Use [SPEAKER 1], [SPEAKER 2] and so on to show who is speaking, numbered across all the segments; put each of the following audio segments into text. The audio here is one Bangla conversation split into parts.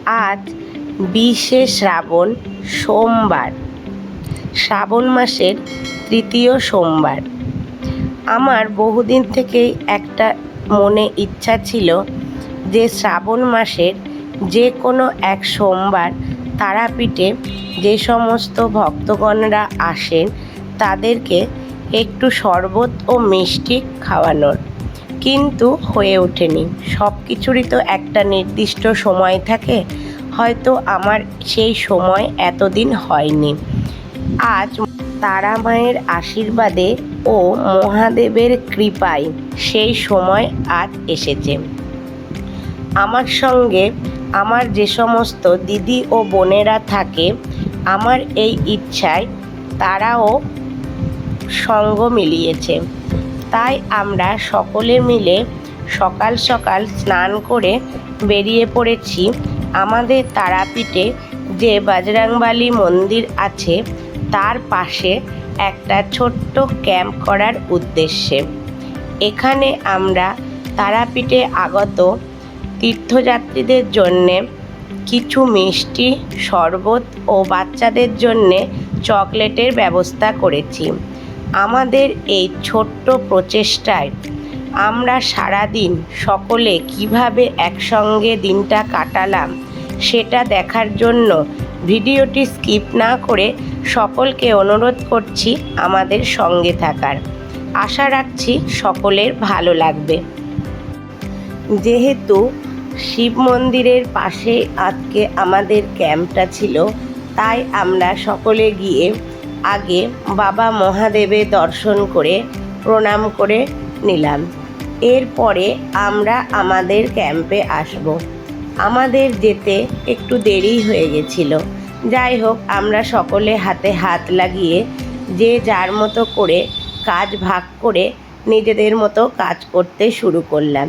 [SPEAKER 1] আজ 20শে শ্রাবণ, সোমবার, শ্রাবণ মাসের তৃতীয় সোমবার। আমার বহুদিন থেকেই একটা মনে ইচ্ছা ছিল যে শ্রাবণ মাসের যে কোনো এক সোমবার তারাপীঠে যে সমস্ত ভক্তগণরা আসেন তাদেরকে একটু শরবত ও মিষ্টি খাওয়ানোর, কিন্তু হয়ে ওঠেনি। সব কিছুরই তো একটা নির্দিষ্ট সময় থাকে, হয়তো আমার সেই সময় এতদিন হয়নি। আজ তারা মায়ের আশীর্বাদে ও মহাদেবের কৃপায় সেই সময় আজ এসেছে। আমার সঙ্গে আমার যে সমস্ত দিদি ও বোনেরা থাকে, আমার এই ইচ্ছায় তারাও সঙ্গ মিলিয়েছে। তাই আমরা সকলে মিলে সকাল সকাল স্নান করে বেরিয়ে পড়েছি আমাদের তারাপীঠে যে বজরংবলী মন্দির আছে তার পাশে একটা ছোট্ট ক্যাম্প করার উদ্দেশ্যে। এখানে আমরা তারাপীঠে আগত তীর্থযাত্রীদের জন্যে কিছু মিষ্টি, শরবত ও বাচ্চাদের জন্যে চকলেটের ব্যবস্থা করেছি। আমাদের এই ছোট্ট প্রচেষ্টায় আমরা সারাদিন সকলে কিভাবে একসঙ্গে দিনটা কাটালাম সেটা দেখার জন্য ভিডিওটি স্কিপ না করে সকলকে অনুরোধ করছি আমাদের সঙ্গে থাকার। আশা রাখছি সকলের ভালো লাগবে। যেহেতু শিব মন্দিরের পাশে আজকে আমাদের ক্যাম্পটা ছিল, তাই আমরা সকলে গিয়ে আগে বাবা মহাদেবের দর্শন করে প্রণাম করে নিলাম। এরপরে আমরা আমাদের ক্যাম্পে আসব। আমাদের যেতে একটু দেরি হয়ে গেছিল। যাই হোক, আমরা সকলে হাতে হাত লাগিয়ে যে যার মতো করে কাজ ভাগ করে নিজেদের মতো কাজ করতে শুরু করলাম।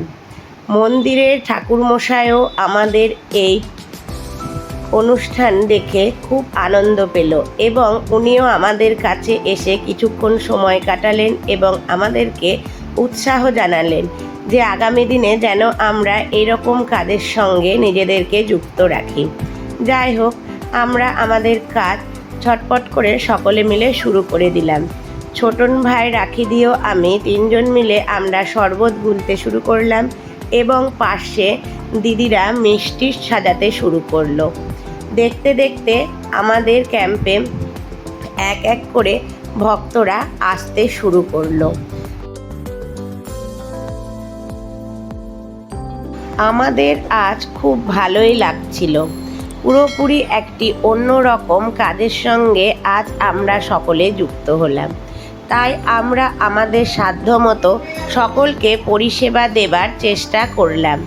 [SPEAKER 1] মন্দিরের ঠাকুরমশাইও আমাদের এই অনুষ্ঠান দেখে খুব আনন্দ পেল এবং উনিও আমাদের কাছে এসে কিছুক্ষণ সময় কাটালেন এবং আমাদেরকে উৎসাহ জানালেন যে আগামী দিনে যেন আমরা এরকম কাজের সঙ্গে নিজেদেরকে যুক্ত রাখি। যাই হোক, আমরা আমাদের কাজ ঝটপট করে সকলে মিলে শুরু করে দিলাম। ছোটন ভাই, রাখি দিয়েও আমি তিনজন মিলে আমরা শরবত গুলতে শুরু করলাম এবং পাশে দিদিরা মিষ্টি সাজাতে শুরু করলো। দেখতে দেখতে আমাদের ক্যাম্পে এক এক করে ভক্তরা আসতে শুরু করলো। আমাদের আজ খুব ভালোই লাগছিল। পুরোপুরি একটি অন্যরকম কাজের সঙ্গে আজ আমরা সকলে যুক্ত হলাম। তাই আমরা আমাদের সাধ্যমতো সকলকে পরিষেবা দেবার চেষ্টা করলাম।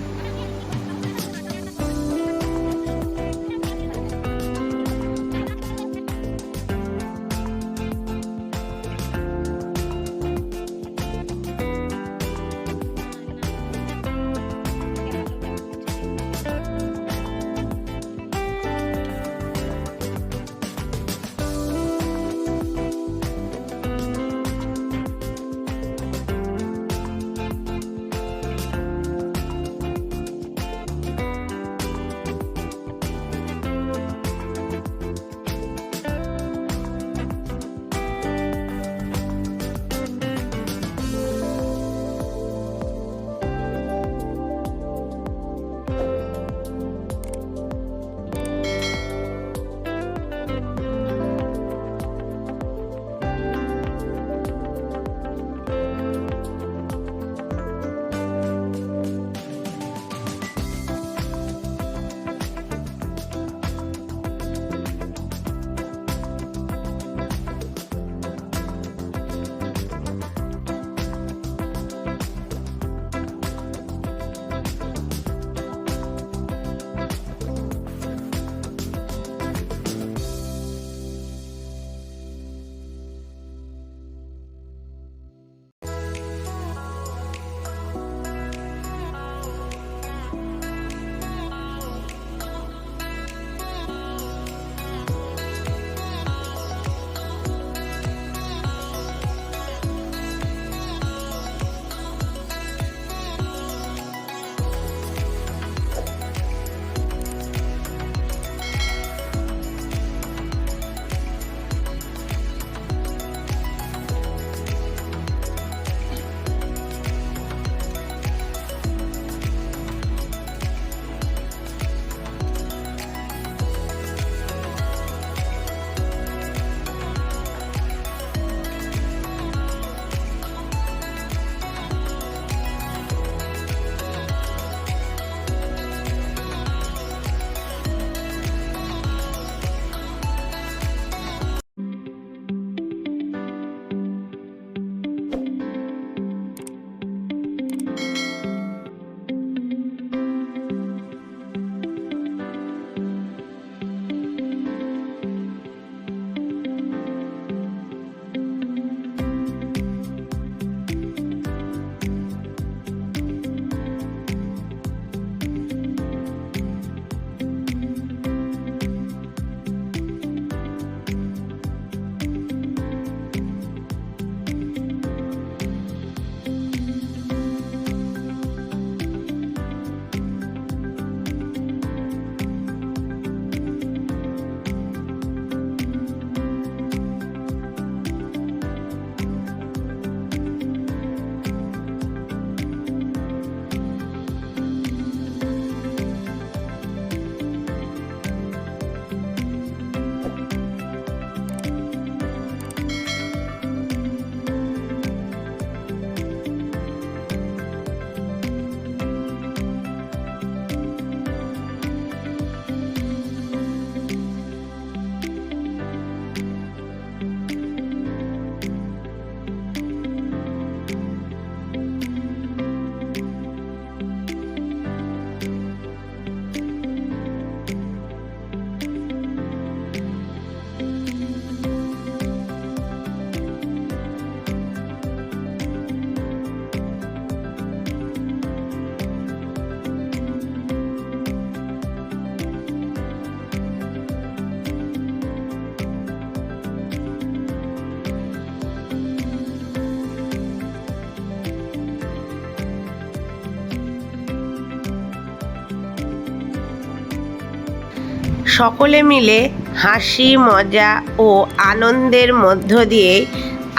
[SPEAKER 1] সকলে মিলে হাসি মজা ও আনন্দের মধ্য দিয়ে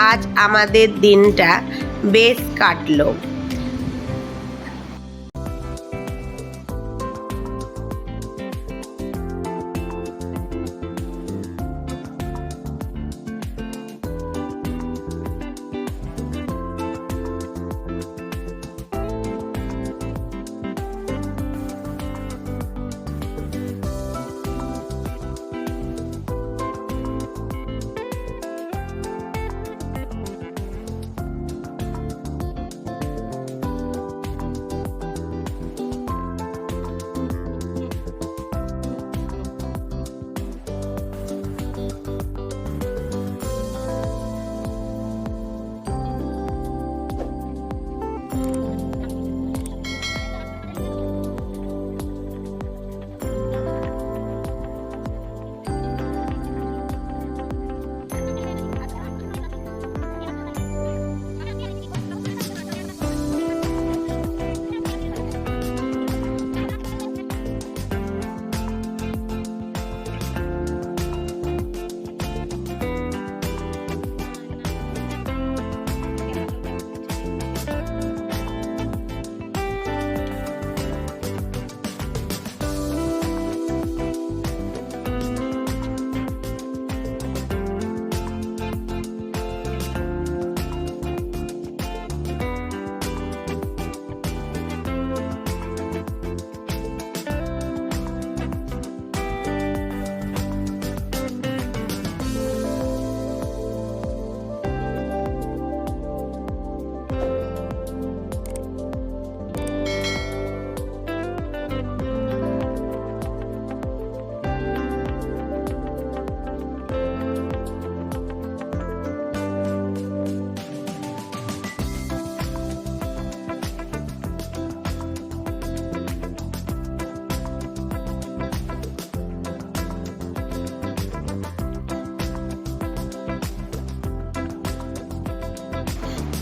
[SPEAKER 1] আজ আমাদের দিনটা বেশ কাটলো।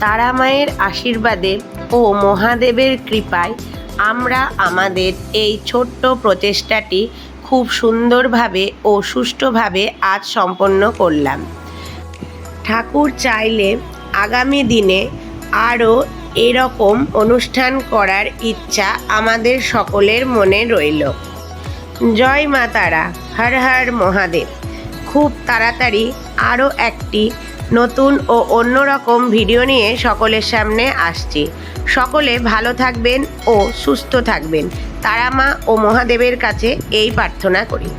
[SPEAKER 1] তারা মায়ের আশীর্বাদে ও মহাদেবের কৃপায় আমরা আমাদের এই ছোট্ট প্রচেষ্টাটি খুব সুন্দরভাবে ও সুষ্ঠুভাবে আজ সম্পন্ন করলাম। ঠাকুর চাইলে আগামী দিনে আরও এরকম অনুষ্ঠান করার ইচ্ছা আমাদের সকলের মনে রইল। জয় মা তারা, হর হর মহাদেব। খুব তাড়াতাড়ি আরও একটি নতুন ও অন্যরকম ভিডিও নিয়ে সকলের সামনে আসছি। সকলে ভালো থাকবেন ও সুস্থ থাকবেন, তারা মা ও মহাদেবের কাছে এই প্রার্থনা করি।